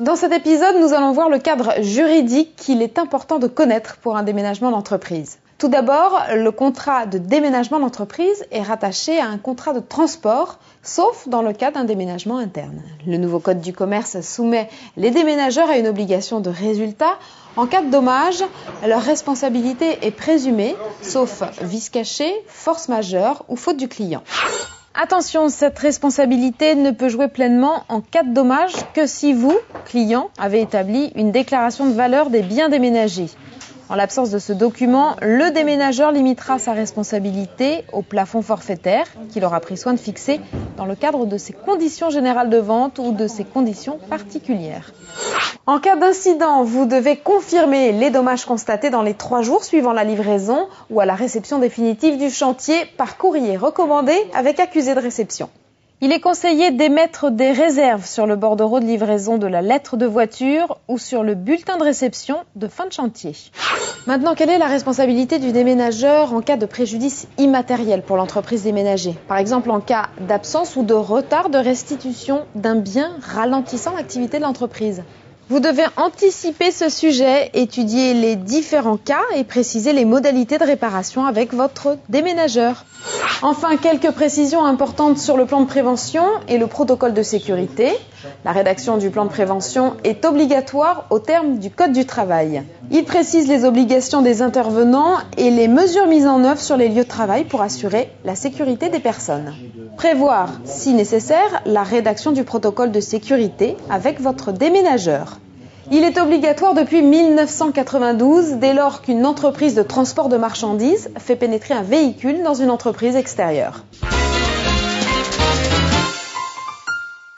Dans cet épisode, nous allons voir le cadre juridique qu'il est important de connaître pour un déménagement d'entreprise. Tout d'abord, le contrat de déménagement d'entreprise est rattaché à un contrat de transport, sauf dans le cas d'un déménagement interne. Le nouveau code du commerce soumet les déménageurs à une obligation de résultat. En cas de dommage, leur responsabilité est présumée, sauf vice caché, force majeure ou faute du client. Attention, cette responsabilité ne peut jouer pleinement en cas de dommage que si vous, client, avez établi une déclaration de valeur des biens déménagés. En l'absence de ce document, le déménageur limitera sa responsabilité au plafond forfaitaire qu'il aura pris soin de fixer dans le cadre de ses conditions générales de vente ou de ses conditions particulières. En cas d'incident, vous devez confirmer les dommages constatés dans les 3 jours suivant la livraison ou à la réception définitive du chantier par courrier recommandé avec accusé de réception. Il est conseillé d'émettre des réserves sur le bordereau de livraison de la lettre de voiture ou sur le bulletin de réception de fin de chantier. Maintenant, quelle est la responsabilité du déménageur en cas de préjudice immatériel pour l'entreprise déménagée? Par exemple, en cas d'absence ou de retard de restitution d'un bien ralentissant l'activité de l'entreprise. Vous devez anticiper ce sujet, étudier les différents cas et préciser les modalités de réparation avec votre déménageur. Enfin, quelques précisions importantes sur le plan de prévention et le protocole de sécurité. La rédaction du plan de prévention est obligatoire au terme du Code du travail. Il précise les obligations des intervenants et les mesures mises en œuvre sur les lieux de travail pour assurer la sécurité des personnes. Prévoir, si nécessaire, la rédaction du protocole de sécurité avec votre déménageur. Il est obligatoire depuis 1992 dès lors qu'une entreprise de transport de marchandises fait pénétrer un véhicule dans une entreprise extérieure.